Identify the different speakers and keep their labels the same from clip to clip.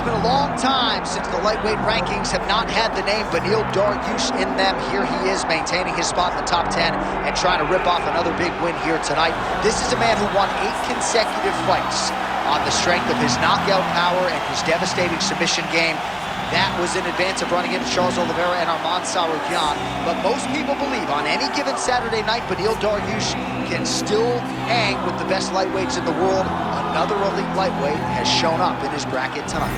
Speaker 1: been a long time since the lightweight rankings have not had the name Beneil Dariush in them. Here he is maintaining his spot in the top 10 and trying to rip off another big win here tonight. This is a man who won 8 consecutive fights on the strength of his knockout power and his devastating submission game. That was in advance of running into Charles Oliveira and Arman Tsarukyan. But most people believe on any given Saturday night, Beneil Dariush can still hang with the best lightweights in the world. Another elite lightweight has shown up in his bracket tonight.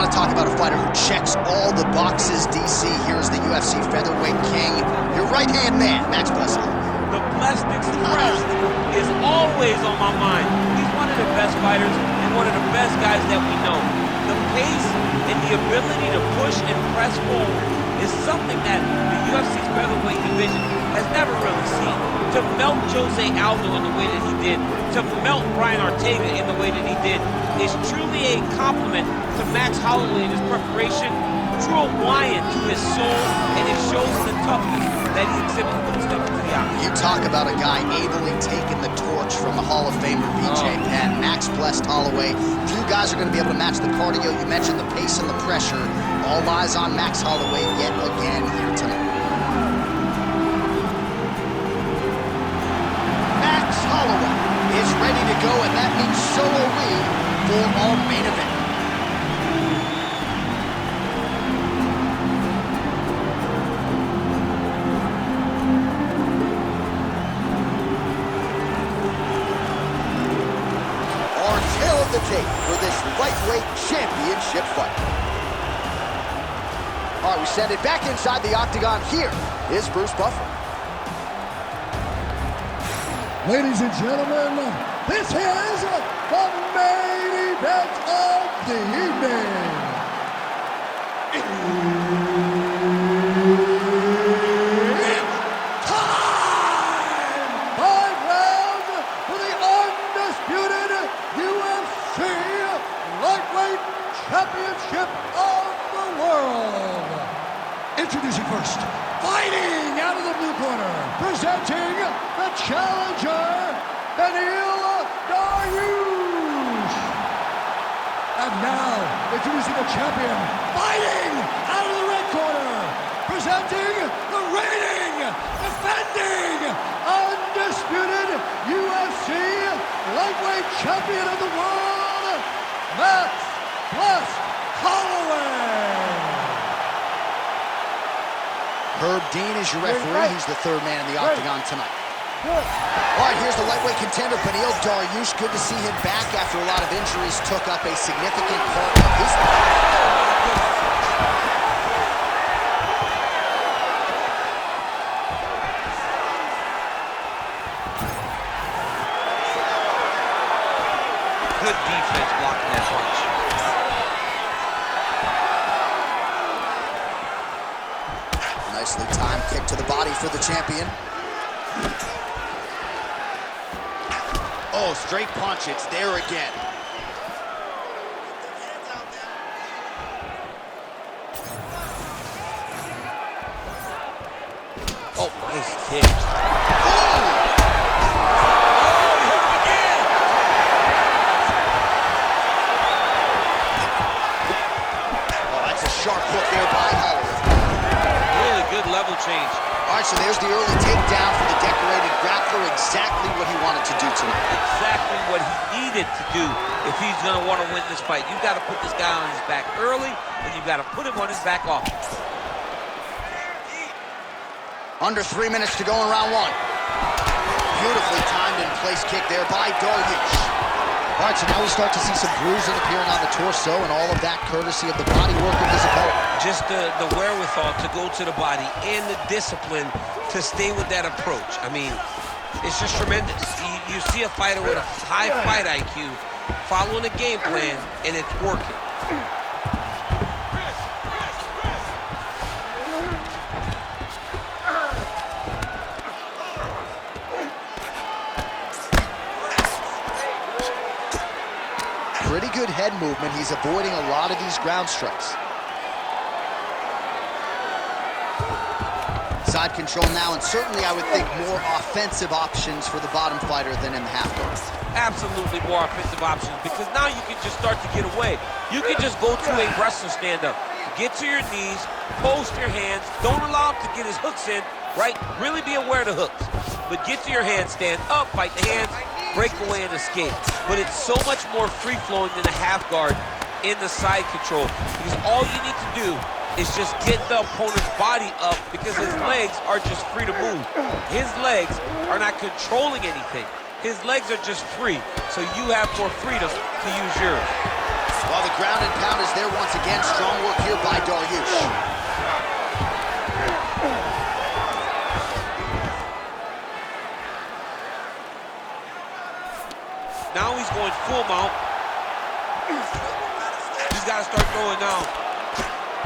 Speaker 1: Talk about a fighter who checks all the boxes, DC. Here's the UFC featherweight king, your right-hand man, Max Blessing.
Speaker 2: The Blessed Express is always on my mind. He's one of the best fighters and one of the best guys that we know. The pace and the ability to push and press forward is something that the UFC's featherweight division has never really seen. To melt Jose Aldo in the way that he did, to melt Brian Ortega in the way that he did, is truly a compliment to Max Holloway in his preparation, true Hawaiian to his soul, and it shows the toughness that he exhibits when he steps into the octagon.
Speaker 1: You talk about a guy ably taking the torch from the Hall of Famer BJ Penn. Max blessed Holloway. Few guys are going to be able to match the cardio. You mentioned the pace and the pressure. All eyes on Max Holloway yet again here tonight. Max Holloway is ready to go, and that means so are we for our main event. Our tail of the tape for this lightweight championship fight. All right, we send it back inside the octagon. Here is Bruce Buffer.
Speaker 3: Ladies and gentlemen, this is the main event of the evening. It's time! 5 rounds for the undisputed UFC Lightweight Championship of the world. Introducing first, fighting out of the blue corner, presenting the challenger, Beneil Dariush. And now, introducing the champion, fighting out of the red corner, presenting the reigning, defending, undisputed UFC lightweight champion of the world, Max Blessed Holloway.
Speaker 1: Herb Dean is your referee. He's the third man in the octagon tonight. All right, here's the lightweight contender, Beneil Dariush. Good to see him back after a lot of injuries took up a significant part of his life.
Speaker 2: Good defense blocking that punch.
Speaker 1: Nicely timed kick to the body for the champion. Oh, straight punch. It's there again.
Speaker 2: Oh, nice kick.
Speaker 1: Sharp hook there by Holloway.
Speaker 2: Really good level change.
Speaker 1: All right, so there's the early takedown for the decorated grappler. Exactly what he wanted to do tonight.
Speaker 2: Exactly what he needed to do if he's going to want to win this fight. You've got to put this guy on his back early, and you've got to put him on his back often.
Speaker 1: Under 3 minutes to go in round 1. Beautifully timed and placed kick there by Dariush. All right, so now we start to see some bruising appearing on the torso, and all of that courtesy of the body work of his opponent.
Speaker 2: Just the wherewithal to go to the body and the discipline to stay with that approach. I mean, it's just tremendous. You see a fighter with a high fight IQ following a game plan, and it's working.
Speaker 1: Pretty good head movement. He's avoiding a lot of these ground strikes. Side control now, and certainly I would think more offensive options for the bottom fighter than in the half guard.
Speaker 2: Absolutely more offensive options, because now you can just start to get away. You can just go to a wrestler stand-up. Get to your knees, post your hands, don't allow him to get his hooks in, right? Really be aware of the hooks. But get to your hands, stand up, fight the hands, break away and escape. But it's so much more free-flowing than a half guard in the side control, because all you need to do is just get the opponent's body up, because his legs are just free to move. His legs are not controlling anything. His legs are just free, so you have more freedom to use yours.
Speaker 1: Well, the ground and pound is there once again. Strong work here by Dariush.
Speaker 2: Now he's going full mount. He's got to start throwing now.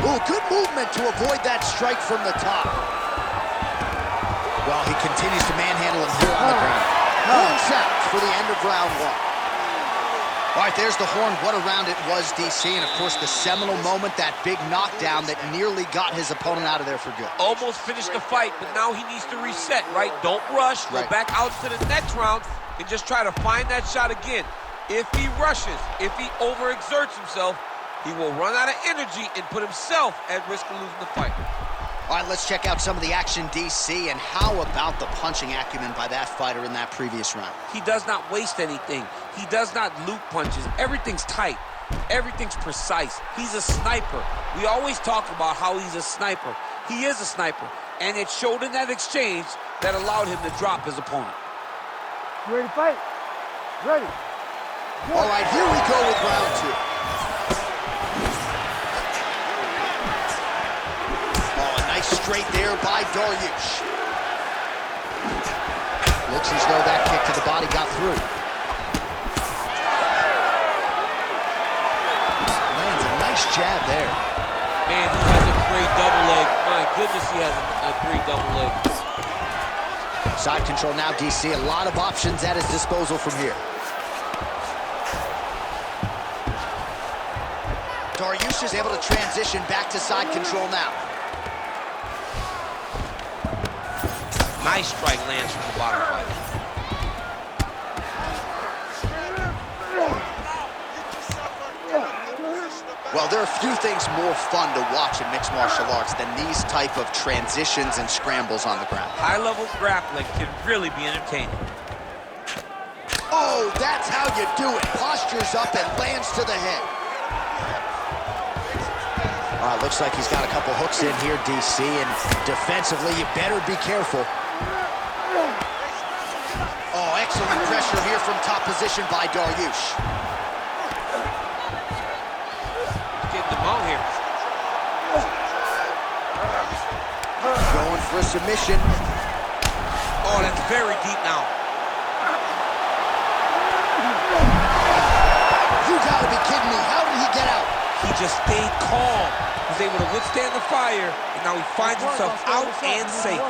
Speaker 1: Ooh, good movement to avoid that strike from the top. Well, he continues to manhandle him here on the ground. Points out for the end of round one. All right, there's the horn. What a round it was, DC. And, of course, the seminal moment, that big knockdown that nearly got his opponent out of there for good.
Speaker 2: Almost finished the fight, but now he needs to reset, right? Don't rush. Go back out to the next round and just try to find that shot again. If he rushes, if he overexerts himself, he will run out of energy and put himself at risk of losing the fight.
Speaker 1: All right, let's check out some of the action, DC, and how about the punching acumen by that fighter in that previous round?
Speaker 2: He does not waste anything. He does not loop punches. Everything's tight. Everything's precise. He's a sniper. We always talk about how he's a sniper. He is a sniper, and it showed in that exchange that allowed him to drop his opponent.
Speaker 4: You ready to fight? Ready.
Speaker 1: All right, here we go with round two. Straight there by Dariush. Looks as though that kick to the body got through. Lands a nice jab there.
Speaker 2: Man, he has a great double leg. My goodness, he has a great double leg.
Speaker 1: Side control now, DC. A lot of options at his disposal from here. Dariush is able to transition back to side control now.
Speaker 2: Nice strike lands from the bottom fighter.
Speaker 1: Well, there are few things more fun to watch in mixed martial arts than these type of transitions and scrambles on the ground.
Speaker 2: High-level grappling can really be entertaining.
Speaker 1: Oh, that's how you do it. Postures up and lands to the head. All right, looks like he's got a couple hooks in here, DC, and defensively, you better be careful. Oh, excellent pressure here from top position by Dariush.
Speaker 2: Getting them out here.
Speaker 1: Going for a submission.
Speaker 2: Oh, that's very deep now.
Speaker 1: You gotta be kidding me. How did he get out?
Speaker 2: He just stayed calm. He was able to withstand the fire, and now he finds himself out and safe.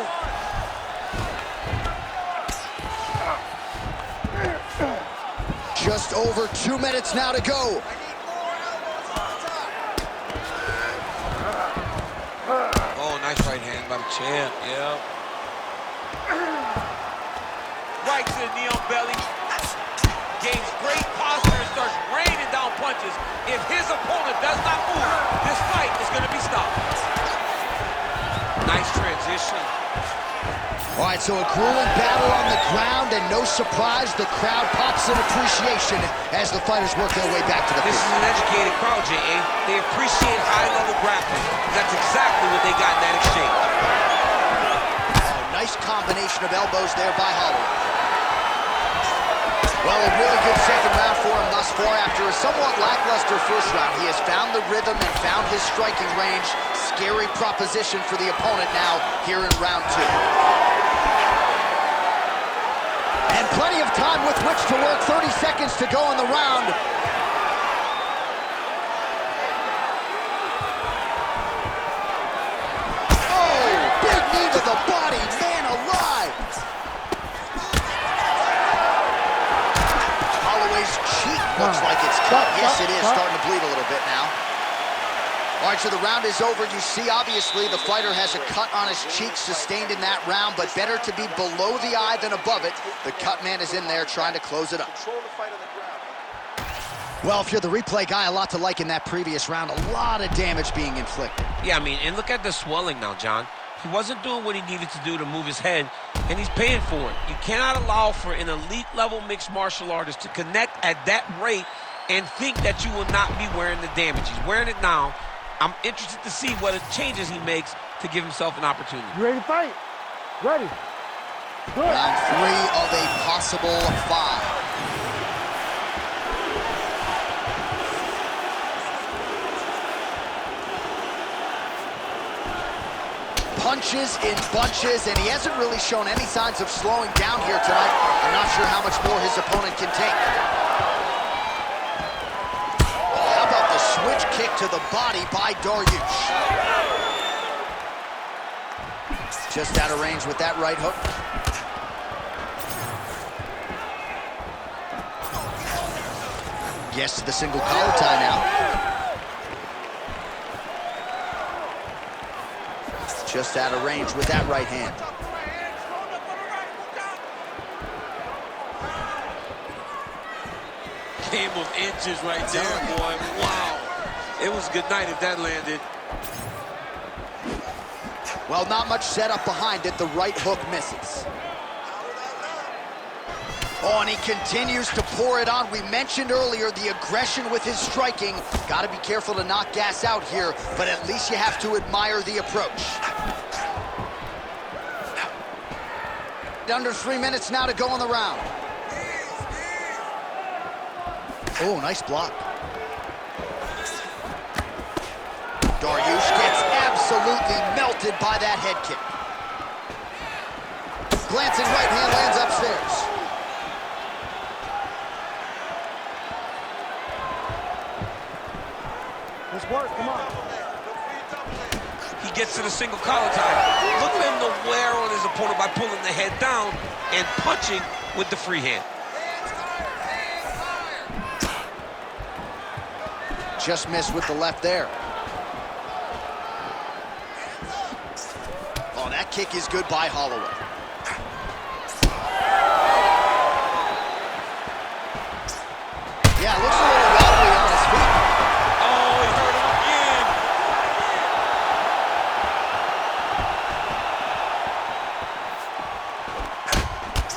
Speaker 1: Just over 2 minutes now to go.
Speaker 2: Oh, nice right hand by the champ, yeah. Right to the knee on belly. Gains great posture and starts raining down punches. If his opponent does not move, this fight is going to be stopped. Nice transition.
Speaker 1: All right, so a grueling battle on the ground, and no surprise, the crowd pops in appreciation as the fighters work their way back to the
Speaker 2: This is an educated crowd, J.A. They appreciate high-level grappling. That's exactly what they got in that exchange.
Speaker 1: Oh, nice combination of elbows there by Holloway. Well, a really good second round for him thus far. After a somewhat lackluster first round, he has found the rhythm and found his striking range. Scary proposition for the opponent now here in round 2. And plenty of time with which to work. 30 seconds to go in the round. Oh, big knee to the body, man alive. Holloway's cheek looks like it's cut. Yes, it is starting to bleed a little bit now. All right, so the round is over. You see, obviously, the fighter has a cut on his cheek sustained in that round, but better to be below the eye than above it. The cut man is in there trying to close it up. Well, if you're the replay guy, a lot to like in that previous round. A lot of damage being inflicted.
Speaker 2: Yeah, I mean, and look at the swelling now, John. He wasn't doing what he needed to do to move his head, and he's paying for it. You cannot allow for an elite-level mixed martial artist to connect at that rate and think that you will not be wearing the damage. He's wearing it now. I'm interested to see what changes he makes to give himself an opportunity.
Speaker 4: You ready to fight? Ready. Good.
Speaker 1: Round 3 of a possible 5. Punches in bunches, and he hasn't really shown any signs of slowing down here tonight. I'm not sure how much more his opponent can take. How about the switch kick to the body by Dariush? Just out of range with that right hook. Yes to the single collar tie now. Just out of range with that right hand.
Speaker 2: Game of inches right there, boy. Wow. It was good night if that landed.
Speaker 1: Well, not much setup behind it. The right hook misses. Oh, and he continues to pour it on. We mentioned earlier the aggression with his striking. Got to be careful to not gas out here, but at least you have to admire the approach. Under 3 minutes now to go in the round. Oh, nice block. Dariush gets absolutely melted by that head kick. Glancing right hand lands upstairs.
Speaker 4: Let's work, come on.
Speaker 2: He gets to the single collar tie. Look for him to wear on his opponent by pulling the head down and punching with the free hand.
Speaker 1: Just missed with the left there. Oh, that kick is good by Holloway. Yeah, looks a little wobbly on his feet.
Speaker 2: Oh, he hurt him again.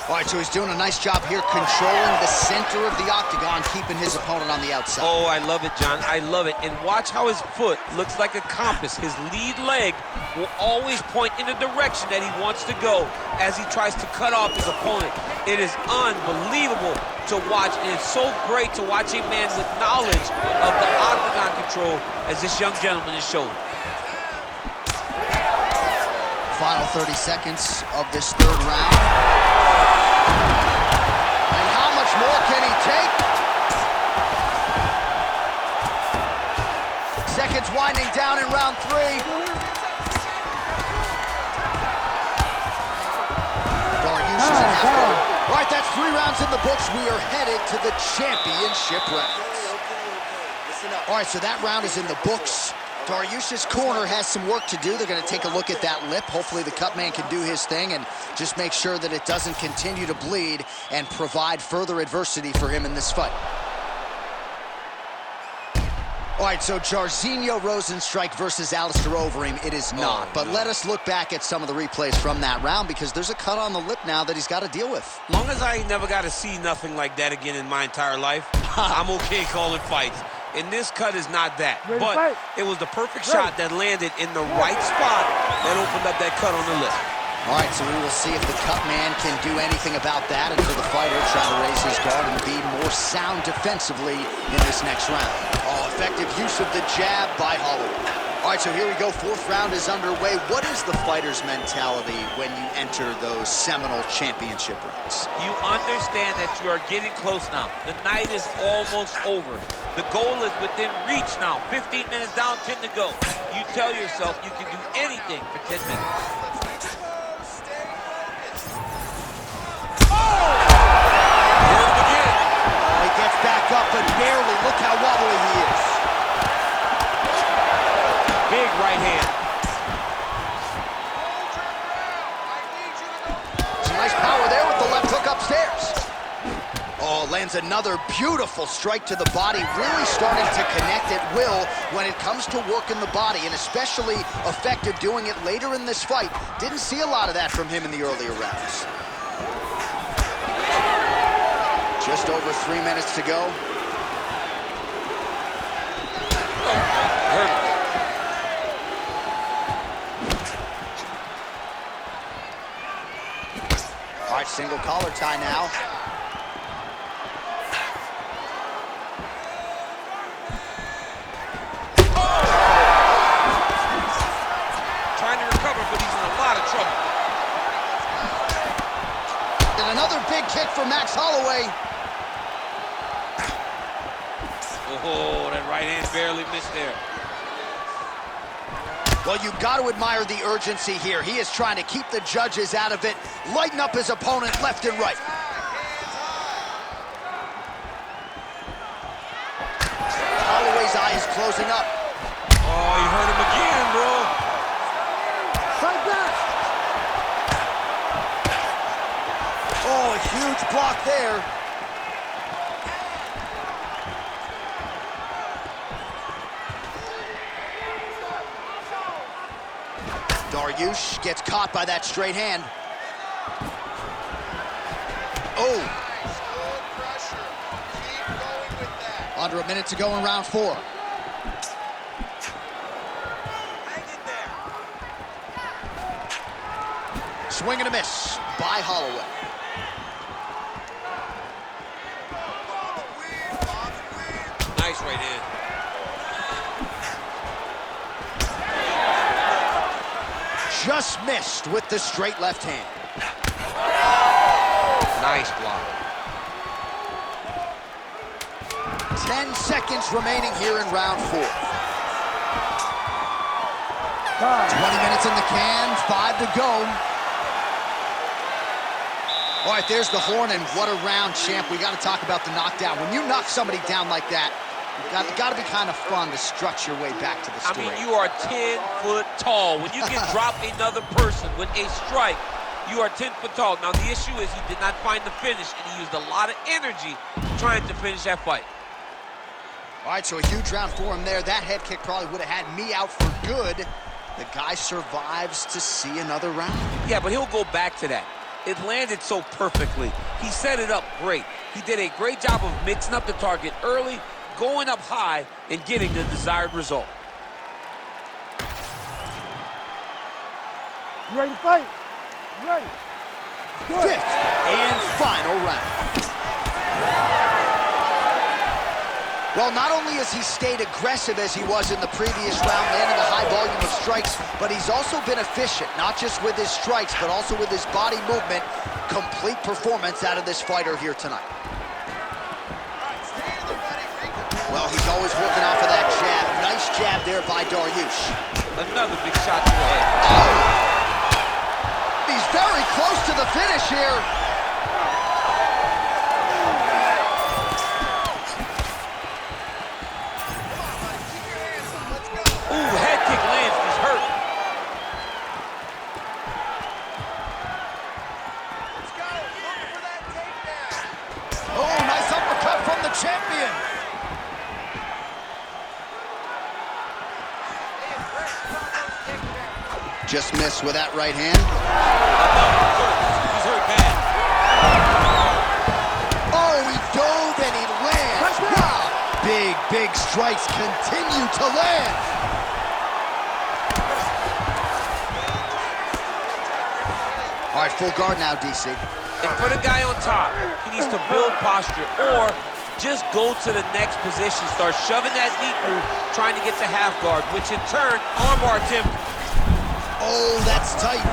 Speaker 1: All right, so he's doing a nice job here controlling the center of the octagon, keeping his opponent on the outside.
Speaker 2: Oh, I love it, John. I love it. And watch how his foot looks like a compass. His lead leg will always point in the direction that he wants to go as he tries to cut off his opponent. It is unbelievable to watch, and it's so great to watch a man with knowledge of the octagon control as this young gentleman is showing.
Speaker 1: Final 30 seconds of this third round. And how much more can he take? Seconds winding down in round 3. Dariush is in half court. All right, that's 3 rounds in the books. We are headed to the championship rounds. All right, so that round is in the books. Dariush's corner has some work to do. They're going to take a look at that lip. Hopefully the cut man can do his thing and just make sure that it doesn't continue to bleed and provide further adversity for him in this fight. All right, so Jairzinho Rozenstruik versus Alistair Overeem, it is not. But let us look back at some of the replays from that round because there's a cut on the lip now that he's got to deal with.
Speaker 2: Long as I never got to see nothing like that again in my entire life, I'm okay calling fights. And this cut is not that. But it was the perfect shot that landed in the right spot that opened up that cut on the lip.
Speaker 1: All right, so we will see if the cut man can do anything about that until the fighter try to raise his guard and be more sound defensively in this next round. Oh, effective use of the jab by Holloway. All right, so here we go. Fourth round is underway. What is the fighter's mentality when you enter those seminal championship rounds?
Speaker 2: You understand that you are getting close now. The night is almost over. The goal is within reach now. 15 minutes down, 10 to go. You tell yourself you can do anything for 10 minutes.
Speaker 1: Up but barely. Look how wobbly he is.
Speaker 2: Big right hand.
Speaker 1: Some nice power there with the left hook upstairs. Oh, lands another beautiful strike to the body. Really starting to connect at will when it comes to working the body, and especially effective doing it later in this fight. Didn't see a lot of that from him in the earlier rounds. Just over 3 minutes to go. All right, single collar tie now.
Speaker 2: Trying to recover, but he's in a lot of trouble.
Speaker 1: And another big kick for Max Holloway.
Speaker 2: Oh, that right hand barely missed there.
Speaker 1: Well, you've got to admire the urgency here. He is trying to keep the judges out of it, lighten up his opponent left and right. Holloway's eye is closing up.
Speaker 2: Oh, you hurt him again, bro.
Speaker 4: Fight back.
Speaker 1: Oh, a huge block there. Dariush gets caught by that straight hand. Oh. Under a minute to go in round 4. Swing and a miss by Holloway.
Speaker 2: Nice right hand.
Speaker 1: Just missed with the straight left hand.
Speaker 2: Nice block.
Speaker 1: 10 seconds remaining here in round 4. 20 minutes in the can, 5 to go. All right, there's the horn, and what a round, champ. We got to talk about the knockdown. When you knock somebody down like that, it's got to be kind of fun to strut your way back to the story.
Speaker 2: I mean, you are 10 foot tall. When you can drop another person with a strike, you are 10 foot tall. Now, the issue is he did not find the finish, and he used a lot of energy trying to finish that fight.
Speaker 1: All right, so a huge round for him there. That head kick probably would have had me out for good. The guy survives to see another round.
Speaker 2: Yeah, but he'll go back to that. It landed so perfectly. He set it up great. He did a great job of mixing up the target early, going up high, and getting the desired result.
Speaker 4: You ready to fight? You ready? Good.
Speaker 1: 5th and final round. Well, not only has he stayed aggressive as he was in the previous round, landing a high volume of strikes, but he's also been efficient, not just with his strikes, but also with his body movement. Complete performance out of this fighter here tonight. Well, he's always working off of that jab. Nice jab there by Dariush.
Speaker 2: Another big shot to the head.
Speaker 1: Oh! He's very close to the finish here.
Speaker 2: Ooh, head kick lands. He's hurt.
Speaker 1: Oh, nice uppercut from the champion. Just missed with that right hand.
Speaker 2: He's hurt bad.
Speaker 1: Oh, he dove and he lands. Wow. Big strikes continue to land. All right, full guard now, DC.
Speaker 2: And for the guy on top, he needs to build posture or just go to the next position. Start shoving that knee through, trying to get to half guard, which in turn, armbar Tim.
Speaker 1: Oh, that's tight.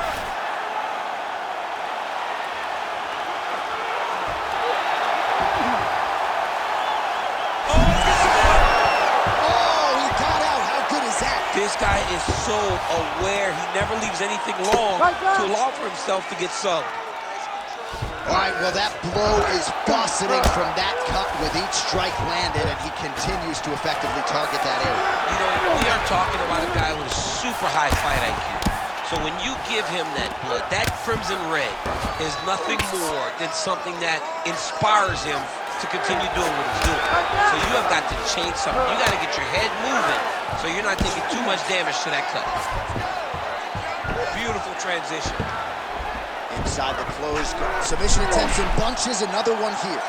Speaker 2: This guy is so aware. He never leaves anything long to allow for himself to get subbed.
Speaker 1: All right, well, that blow is bussing from that cut with each strike landed, and he continues to effectively target that area.
Speaker 2: You know, we are talking about a guy with a super high fight IQ. So when you give him that blood, that crimson red is nothing more than something that inspires him to continue doing what he's doing. So you have got to change something. You got to get your head moving so you're not taking too much damage to that cut. Beautiful transition.
Speaker 1: Inside the closed submission attempts in bunches, another one here.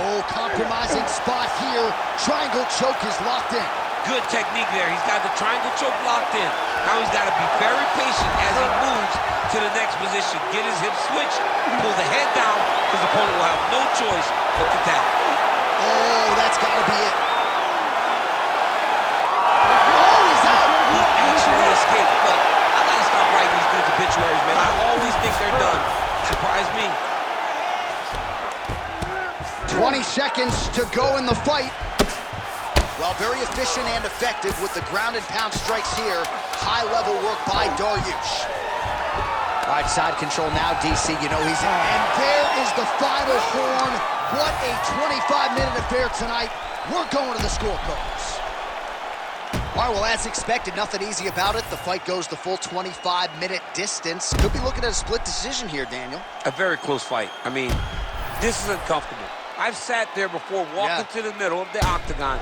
Speaker 1: Oh, compromising spot here. Triangle choke is locked in.
Speaker 2: Good technique there. He's got the triangle choke locked in. Now he's got to be very patient as he moves to the next position. Get his hip switched, pull the head down, because the opponent will have no choice but to tap.
Speaker 1: Oh, that's got to be it. Oh, he's out.
Speaker 2: He actually escaped, but I got to stop writing these dudes obituaries, man. I always think they're done. Surprise me.
Speaker 1: 20 seconds to go in the fight. Well, very efficient and effective with the ground and pound strikes here. High-level work by Dariush. All right, side control now, DC. You know he's in. And there is the final horn. What a 25-minute affair tonight. We're going to the scorecards. All right, well, as expected, nothing easy about it. The fight goes the full 25-minute distance. Could be looking at a split decision here, Daniel.
Speaker 2: A very close fight. I mean, this is uncomfortable. I've sat there before walking to the middle of the octagon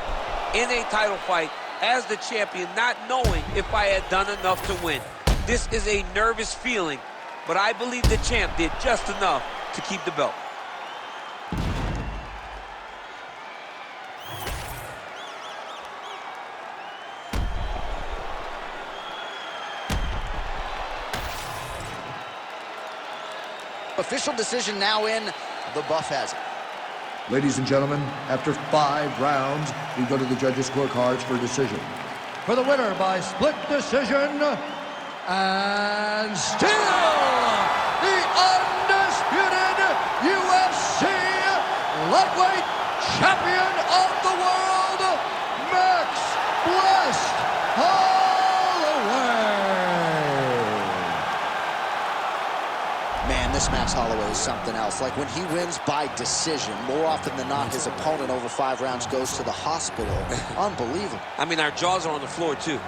Speaker 2: in a title fight as the champion, not knowing if I had done enough to win. This is a nervous feeling, but I believe the champ did just enough to keep the belt.
Speaker 1: Official decision now in. The buff has it.
Speaker 3: Ladies and gentlemen, after 5 rounds, we go to the judges' scorecards for decision. For the winner by split decision, and still the undisputed UFC lightweight champion of the world, Max Blessed Holloway.
Speaker 1: Man, this Max Holloway is something else. Like when he wins by decision, more often than not, his opponent over 5 rounds goes to the hospital. Unbelievable.
Speaker 2: I mean, our jaws are on the floor, too.